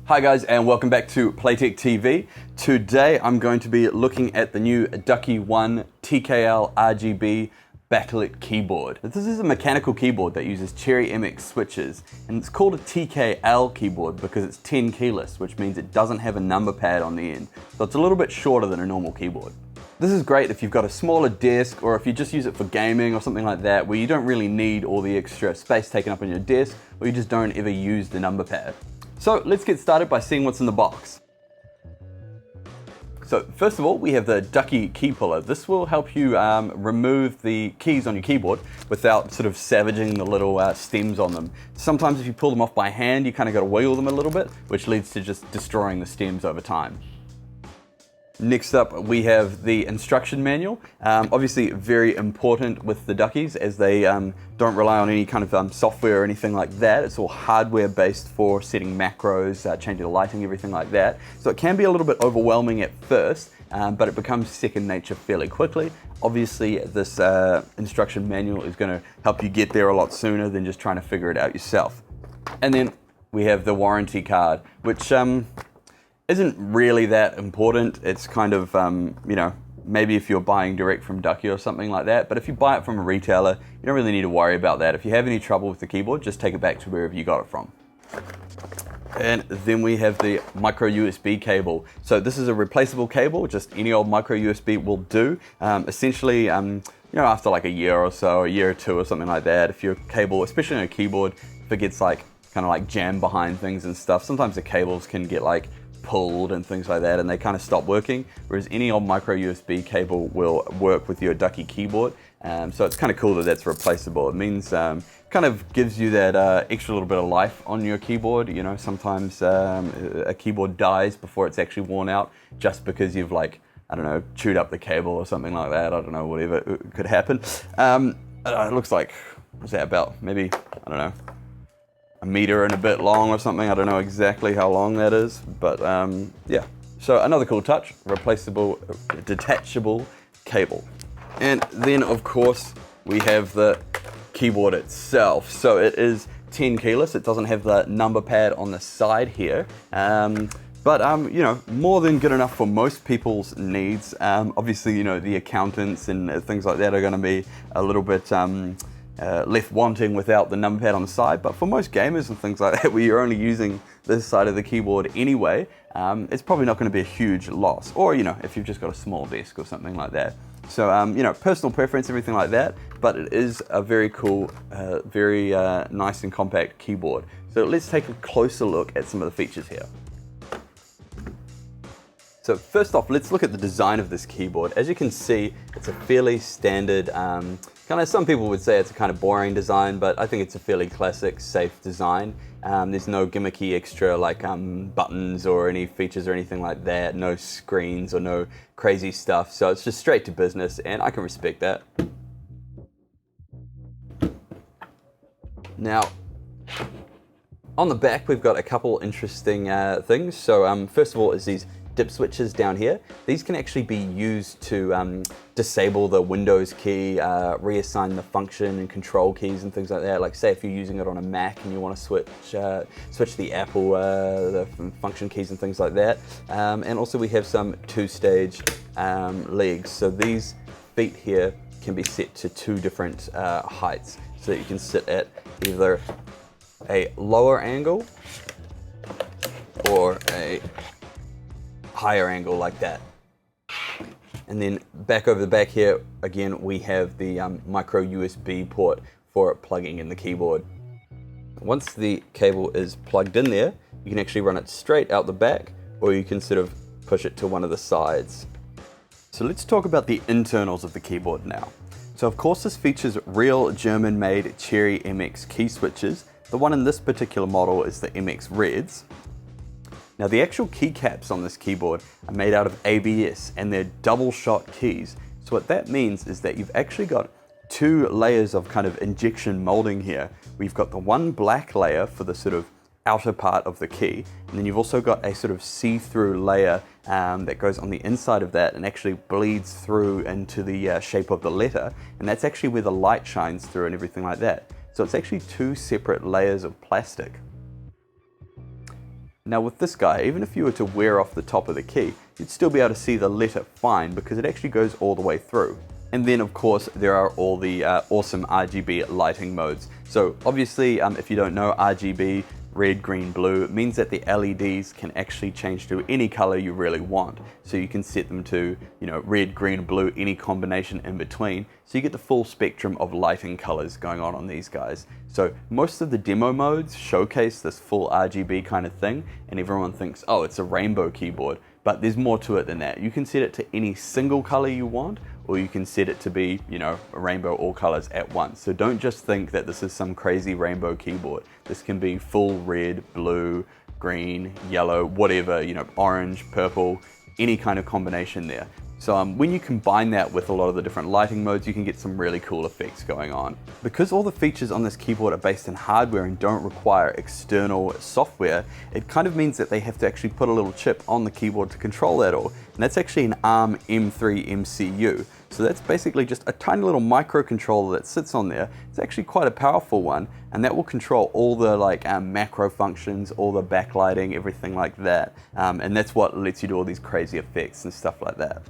Hi guys, and welcome back to Playtech TV. Today I'm going to be looking at the new Ducky 1 TKL RGB backlit keyboard. This is a mechanical keyboard that uses Cherry MX switches, and it's called a TKL keyboard because it's Tenkeyless, which means it doesn't have a number pad on the end. So it's a little bit shorter than a normal keyboard. This is great if you've got a smaller desk or if you just use it for gaming or something like that, where you don't really need all the extra space taken up on your desk, or you just don't ever use the number pad. So let's get started by seeing what's in the box. So first of all, we have the Ducky key puller. This will help you remove the keys on your keyboard without sort of savaging the little stems on them. Sometimes if you pull them off by hand, you kind of got to wiggle them a little bit, which leads to just destroying the stems over time. Next up, we have the instruction manual. Obviously very important with the Duckies, as they don't rely on any kind of software or anything like that. It's all hardware based for setting macros, changing the lighting, everything like that. So it can be a little bit overwhelming at first, but it becomes second nature fairly quickly. Obviously this instruction manual is going to help you get there a lot sooner than just trying to figure it out yourself. And then we have the warranty card, which isn't really that important. It's kind of, you know, maybe if you're buying direct from Ducky or something like that, but if you buy it from a retailer, you don't really need to worry about that. If you have any trouble with the keyboard, just take it back to wherever you got it from. And then we have the micro USB cable. So this is a replaceable cable, just any old micro USB will do. Essentially, you know, after like a year or so, a year or two or something like that, if your cable, especially on a keyboard, if it gets like kind of like jammed behind things and stuff, sometimes the cables can get like pulled and things like that, and they kind of stop working, whereas any old micro USB cable will work with your Ducky keyboard. So it's kind of cool that that's replaceable. It means kind of gives you that extra little bit of life on your keyboard. You know, sometimes a keyboard dies before it's actually worn out just because you've, like, I don't know, chewed up the cable or something like that. I don't know, whatever could happen. It looks like, what's that about? Maybe, I don't know, a meter and a bit long or something. I don't know exactly how long that is, but yeah. So another cool touch, replaceable detachable cable. And then of course we have the keyboard itself. So it is Tenkeyless. It doesn't have the number pad on the side here, but you know, more than good enough for most people's needs. Obviously, you know, the accountants and things like that are going to be a little bit left wanting without the number pad on the side, but for most gamers and things like that, where you're only using this side of the keyboard anyway, it's probably not going to be a huge loss. Or, you know, if you've just got a small desk or something like that. So, you know, personal preference, everything like that, but it is a very cool, very nice and compact keyboard. So let's take a closer look at some of the features here. So first off, let's look at the design of this keyboard. As you can see, it's a fairly standard, kind of, some people would say it's a kind of boring design, but I think it's a fairly classic, safe design. There's no gimmicky extra like buttons or any features or anything like that, no screens or no crazy stuff. So it's just straight to business, and I can respect that. Now, on the back, we've got a couple interesting things. So first of all is these dip switches down here. These can actually be used to disable the Windows key, reassign the function and control keys and things like that. Like say if you're using it on a Mac and you want to switch the Apple the function keys and things like that. And also we have some two-stage legs. So these feet here can be set to two different heights, so that you can sit at either a lower angle or a higher angle like that. And then back over the back here, again, we have the micro USB port for plugging in the keyboard. Once the cable is plugged in there, you can actually run it straight out the back, or you can sort of push it to one of the sides. So let's talk about the internals of the keyboard now. So of course this features real German-made Cherry MX key switches. The one in this particular model is the MX Reds. Now the actual keycaps on this keyboard are made out of ABS, and they're double shot keys. So what that means is that you've actually got two layers of kind of injection molding here. We've got the one black layer for the sort of outer part of the key, and then you've also got a sort of see-through layer that goes on the inside of that and actually bleeds through into the shape of the letter, and that's actually where the light shines through and everything like that. So it's actually two separate layers of plastic. Now with this guy, even if you were to wear off the top of the key, you'd still be able to see the letter fine because it actually goes all the way through. And then of course there are all the awesome RGB lighting modes. So obviously if you don't know, RGB, red, green, blue, means that the LEDs can actually change to any color you really want. So you can set them to, you know, red, green, blue, any combination in between. So you get the full spectrum of lighting colors going on these guys. So most of the demo modes showcase this full RGB kind of thing, and everyone thinks, oh, it's a rainbow keyboard. But there's more to it than that. You can set it to any single color you want, or you can set it to be, you know, a rainbow all colors at once. So don't just think that this is some crazy rainbow keyboard. This can be full red, blue, green, yellow, whatever, you know, orange, purple, any kind of combination there. So when you combine that with a lot of the different lighting modes, you can get some really cool effects going on. Because all the features on this keyboard are based in hardware and don't require external software, it kind of means that they have to actually put a little chip on the keyboard to control that all. And that's actually an ARM M3 MCU. So that's basically just a tiny little microcontroller that sits on there. It's actually quite a powerful one, and that will control all the macro functions, all the backlighting, everything like that. And that's what lets you do all these crazy effects and stuff like that.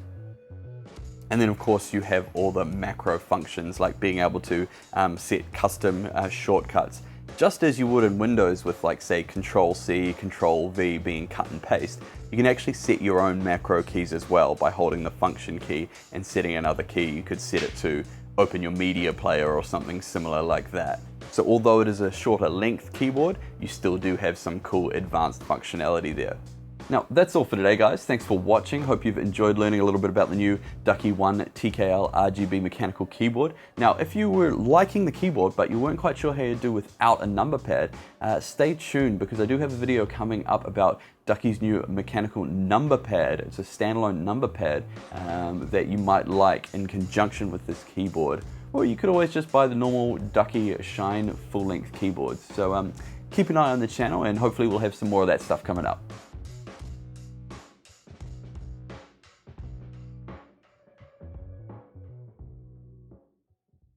And then of course you have all the macro functions like being able to set custom shortcuts. Just as you would in Windows with like say Control-C, Control-V being cut and paste, you can actually set your own macro keys as well by holding the function key and setting another key. You could set it to open your media player or something similar like that. So although it is a shorter length keyboard, you still do have some cool advanced functionality there. Now, that's all for today, guys. Thanks for watching. Hope you've enjoyed learning a little bit about the new Ducky 1 TKL RGB mechanical keyboard. Now, if you were liking the keyboard, but you weren't quite sure how you do without a number pad, stay tuned because I do have a video coming up about Ducky's new mechanical number pad. It's a standalone number pad that you might like in conjunction with this keyboard. Or you could always just buy the normal Ducky Shine full-length keyboards. So keep an eye on the channel and hopefully we'll have some more of that stuff coming up.